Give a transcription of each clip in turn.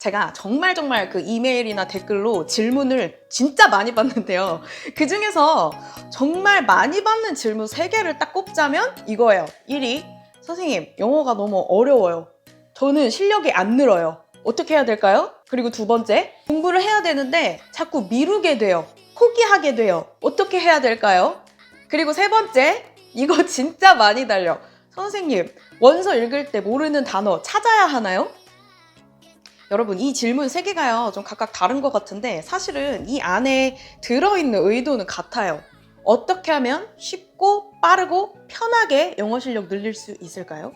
제가 정말 그 이메일이나 댓글로 질문을 진짜 많이 받는데요. 그 중에서 정말 많이 받는 질문 3개를 딱 꼽자면 이거예요. 1위, 선생님, 영어가 너무 어려워요. 저는 실력이 안 늘어요. 어떻게 해야 될까요? 그리고 2번째, 공부를 해야 되는데 자꾸 미루게 돼요. 포기하게 돼요. 어떻게 해야 될까요? 그리고 3번째, 이거 진짜 많이 달려. 선생님, 원서 읽을 때 모르는 단어 찾아야 하나요? 여러분, 이 질문 3개가요 좀 각각 다른 것 같은데 사실은 이 안에 들어있는 의도는 같아요. 어떻게 하면 쉽고 빠르고 편하게 영어 실력 늘릴 수 있을까요?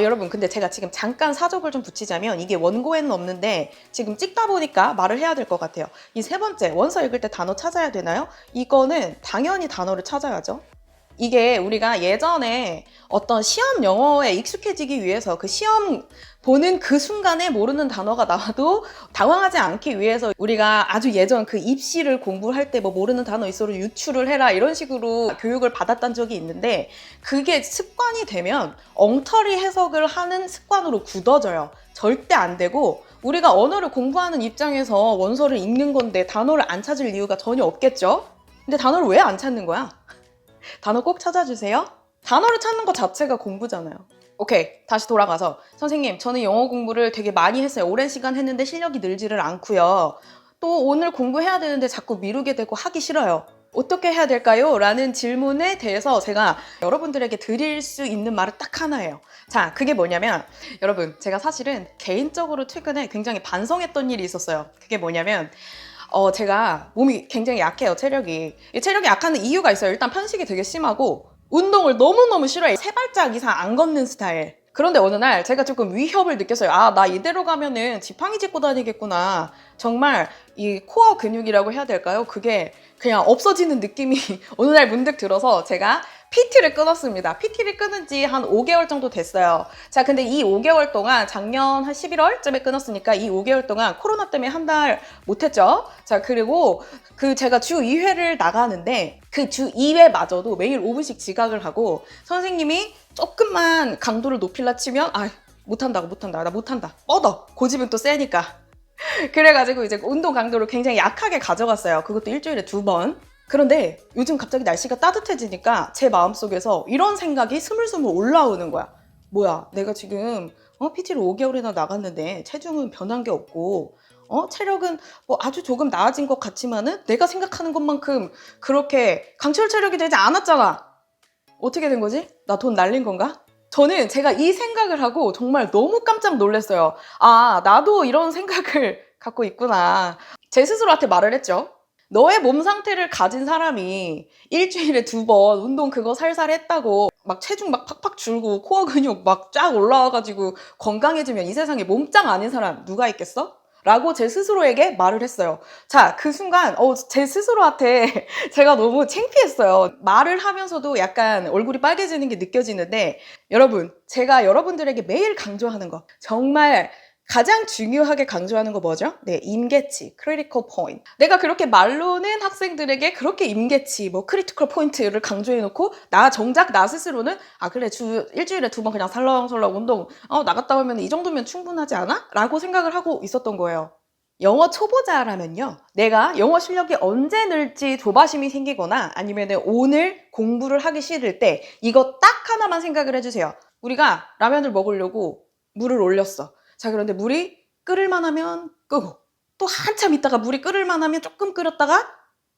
여러분, 근데 제가 지금 잠깐 사족을 좀 붙이자면 이게 원고에는 없는데 지금 찍다 보니까 말을 해야 될 것 같아요. 이 3번째, 원서 읽을 때 단어 찾아야 되나요? 이거는 당연히 단어를 찾아야죠. 이게 우리가 예전에 어떤 시험 영어에 익숙해지기 위해서 그 시험 보는 그 순간에 모르는 단어가 나와도 당황하지 않기 위해서 우리가 아주 예전 그 입시를 공부할 때 뭐 모르는 단어 있어도 유출을 해라 이런 식으로 교육을 받았던 적이 있는데 그게 습관이 되면 엉터리 해석을 하는 습관으로 굳어져요. 절대 안 되고 우리가 언어를 공부하는 입장에서 원서를 읽는 건데 단어를 안 찾을 이유가 전혀 없겠죠? 근데 단어를 왜 안 찾는 거야? 단어 꼭 찾아주세요. 단어를 찾는 것 자체가 공부잖아요. 오케이, 다시 돌아가서 선생님, 저는 영어 공부를 되게 많이 했어요. 오랜 시간 했는데 실력이 늘지를 않고요. 또 오늘 공부해야 되는데 자꾸 미루게 되고 하기 싫어요. 어떻게 해야 될까요? 라는 질문에 대해서 제가 여러분들에게 드릴 수 있는 말은 딱 하나예요. 자, 그게 뭐냐면 여러분, 제가 사실은 개인적으로 최근에 굉장히 반성했던 일이 있었어요. 그게 뭐냐면 제가 몸이 굉장히 약해요, 체력이. 이 체력이 약한 이유가 있어요. 일단 편식이 되게 심하고 운동을 너무너무 싫어해요. 3발짝 이상 안 걷는 스타일. 그런데 어느 날 제가 조금 위협을 느꼈어요. 나 이대로 가면은 지팡이 짚고 다니겠구나. 정말 이 코어 근육이라고 해야 될까요? 그게 그냥 없어지는 느낌이 어느 날 문득 들어서 제가 PT를 끊었습니다. PT를 끊은 지 한 5개월 정도 됐어요. 자, 근데 이 5개월 동안 작년 한 11월쯤에 끊었으니까 이 5개월 동안 코로나 때문에 한 달 못했죠. 자, 그리고 제가 주 2회를 나가는데 그 주 2회마저도 매일 5분씩 지각을 하고 선생님이 조금만 강도를 높일라 치면 못한다 나 못한다 뻗어 고집은 또 세니까 그래가지고 이제 운동 강도를 굉장히 약하게 가져갔어요. 그것도 일주일에 2번. 그런데 요즘 갑자기 날씨가 따뜻해지니까 제 마음속에서 이런 생각이 스물스물 올라오는 거야. 뭐야, 내가 지금 PT를 5개월이나 나갔는데 체중은 변한 게 없고 체력은 뭐 아주 조금 나아진 것 같지만은 내가 생각하는 것만큼 그렇게 강철 체력이 되지 않았잖아. 어떻게 된 거지? 나 돈 날린 건가? 저는 제가 이 생각을 하고 정말 너무 깜짝 놀랐어요. 나도 이런 생각을 갖고 있구나. 제 스스로한테 말을 했죠. 너의 몸 상태를 가진 사람이 일주일에 2번 운동 그거 살살 했다고 막 체중 막 팍팍 줄고 코어 근육 막 쫙 올라와가지고 건강해지면 이 세상에 몸짱 아닌 사람 누가 있겠어? 라고 제 스스로에게 말을 했어요. 자, 그 순간 제 스스로한테 제가 너무 창피했어요. 말을 하면서도 약간 얼굴이 빨개지는 게 느껴지는데 여러분, 제가 여러분들에게 매일 강조하는 거 정말 가장 중요하게 강조하는 거 뭐죠? 네, 임계치, critical point. 내가 그렇게 말로는 학생들에게 그렇게 임계치, critical point를 강조해놓고 정작 나 스스로는 그래, 일주일에 2번 그냥 설렁설렁 운동 나갔다 오면 이 정도면 충분하지 않아? 라고 생각을 하고 있었던 거예요. 영어 초보자라면요, 내가 영어 실력이 언제 늘지 조바심이 생기거나 아니면 오늘 공부를 하기 싫을 때 이거 딱 하나만 생각을 해주세요. 우리가 라면을 먹으려고 물을 올렸어. 자, 그런데 물이 끓을만 하면 끄고 또 한참 있다가 물이 끓을만 하면 조금 끓였다가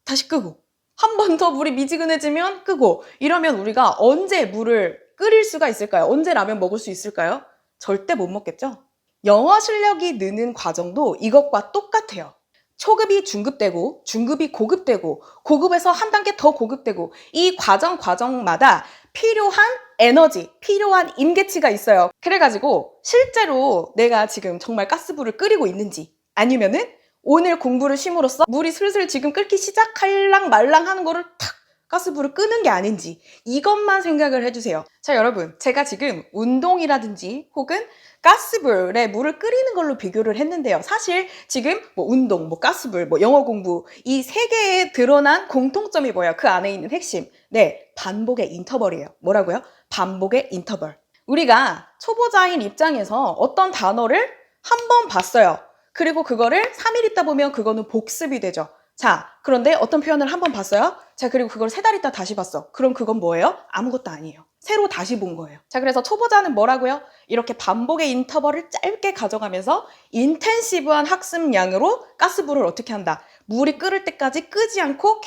다시 끄고 한 번 더 물이 미지근해지면 끄고 이러면 우리가 언제 물을 끓일 수가 있을까요? 언제 라면 먹을 수 있을까요? 절대 못 먹겠죠? 영어 실력이 느는 과정도 이것과 똑같아요. 초급이 중급되고 중급이 고급되고 고급에서 한 단계 더 고급되고 이 과정마다 필요한 에너지, 필요한 임계치가 있어요. 그래가지고 실제로 내가 지금 정말 가스불을 끓이고 있는지 아니면은 오늘 공부를 쉼으로써 물이 슬슬 지금 끓기 시작할랑 말랑 하는 거를 탁 가스불을 끄는 게 아닌지 이것만 생각을 해주세요. 자, 여러분, 제가 지금 운동이라든지 혹은 가스불에 물을 끓이는 걸로 비교를 했는데요. 사실 지금 운동, 가스불, 영어 공부 이 3개에 드러난 공통점이 뭐예요? 그 안에 있는 핵심. 네, 반복의 인터벌이에요. 뭐라고요? 반복의 인터벌. 우리가 초보자인 입장에서 어떤 단어를 한 번 봤어요. 그리고 그거를 3일 있다 보면 그거는 복습이 되죠. 자, 그런데 어떤 표현을 한 번 봤어요? 자, 그리고 그걸 3달 있다 다시 봤어. 그럼 그건 뭐예요? 아무것도 아니에요. 새로 다시 본 거예요. 자, 그래서 초보자는 뭐라고요? 이렇게 반복의 인터벌을 짧게 가져가면서 인텐시브한 학습량으로 가스불을 어떻게 한다? 물이 끓을 때까지 끄지 않고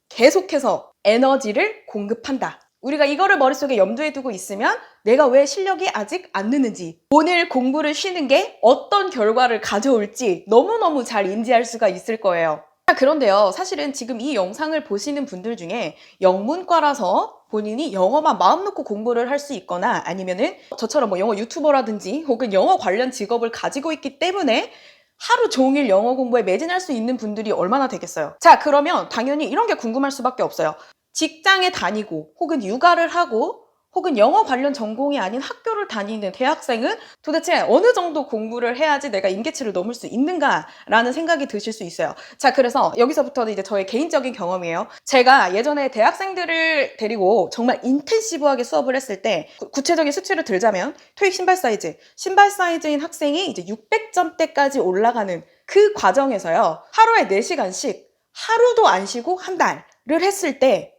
계속해서 에너지를 공급한다. 우리가 이거를 머릿속에 염두에 두고 있으면 내가 왜 실력이 아직 안 느는지, 오늘 공부를 쉬는 게 어떤 결과를 가져올지 너무너무 잘 인지할 수가 있을 거예요. 그런데요, 사실은 지금 이 영상을 보시는 분들 중에 영문과라서 본인이 영어만 마음 놓고 공부를 할 수 있거나 아니면은 저처럼 뭐 영어 유튜버라든지 혹은 영어 관련 직업을 가지고 있기 때문에 하루 종일 영어 공부에 매진할 수 있는 분들이 얼마나 되겠어요. 자, 그러면 당연히 이런 게 궁금할 수밖에 없어요. 직장에 다니고 혹은 육아를 하고 혹은 영어 관련 전공이 아닌 학교를 다니는 대학생은 도대체 어느 정도 공부를 해야지 내가 임계치를 넘을 수 있는가라는 생각이 드실 수 있어요. 자, 그래서 여기서부터는 이제 저의 개인적인 경험이에요. 제가 예전에 대학생들을 데리고 정말 인텐시브하게 수업을 했을 때 구체적인 수치를 들자면 토익 신발 사이즈인 학생이 이제 600점대까지 올라가는 그 과정에서요. 하루에 4시간씩 하루도 안 쉬고 한 달을 했을 때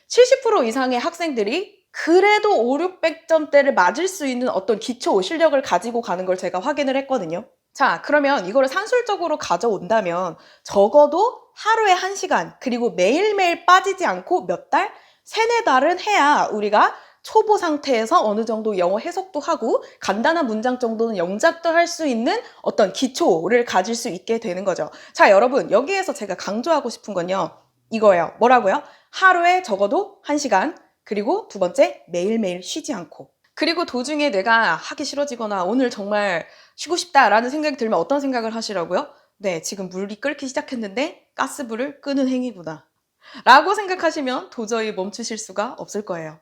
70% 이상의 학생들이 그래도 5, 600점대를 맞을 수 있는 어떤 기초 실력을 가지고 가는 걸 제가 확인을 했거든요. 자, 그러면 이거를 산술적으로 가져온다면 적어도 하루에 1시간, 그리고 매일매일 빠지지 않고 몇 달? 3, 4달은 해야 우리가 초보 상태에서 어느 정도 영어 해석도 하고 간단한 문장 정도는 영작도 할 수 있는 어떤 기초를 가질 수 있게 되는 거죠. 자, 여러분, 여기에서 제가 강조하고 싶은 건요. 이거예요. 뭐라고요? 하루에 적어도 1시간, 그리고 두 번째, 매일매일 쉬지 않고. 그리고 도중에 내가 하기 싫어지거나 오늘 정말 쉬고 싶다라는 생각이 들면 어떤 생각을 하시라고요? 네, 지금 물이 끓기 시작했는데 가스불을 끄는 행위구나. 라고 생각하시면 도저히 멈추실 수가 없을 거예요.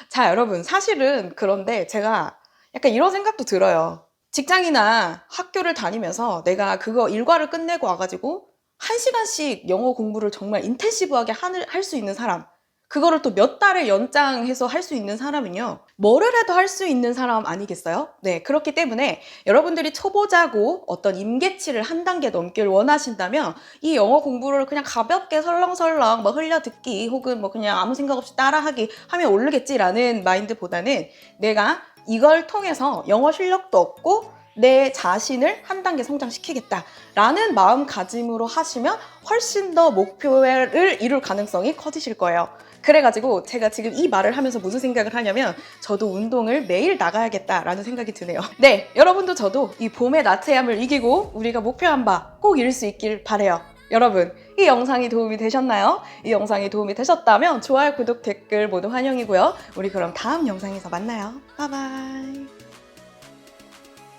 자, 여러분, 사실은 그런데 제가 약간 이런 생각도 들어요. 직장이나 학교를 다니면서 내가 그거 일과를 끝내고 와가지고 1시간씩 영어 공부를 정말 인텐시브하게 할 수 있는 사람, 그거를 또 몇 달을 연장해서 할 수 있는 사람은요, 뭐를 해도 할 수 있는 사람 아니겠어요? 네, 그렇기 때문에 여러분들이 초보자고 어떤 임계치를 한 단계 넘기를 원하신다면 이 영어 공부를 그냥 가볍게 설렁설렁 뭐 흘려듣기 혹은 뭐 그냥 아무 생각 없이 따라하기 하면 오르겠지라는 마인드보다는 내가 이걸 통해서 영어 실력도 얻고 내 자신을 한 단계 성장시키겠다라는 마음가짐으로 하시면 훨씬 더 목표를 이룰 가능성이 커지실 거예요. 그래가지고 제가 지금 이 말을 하면서 무슨 생각을 하냐면 저도 운동을 매일 나가야겠다라는 생각이 드네요. 네, 여러분도 저도 이 봄의 나태함을 이기고 우리가 목표한 바 꼭 이룰 수 있길 바래요. 여러분, 이 영상이 도움이 되셨나요? 이 영상이 도움이 되셨다면 좋아요, 구독, 댓글 모두 환영이고요. 우리 그럼 다음 영상에서 만나요. 바이바이.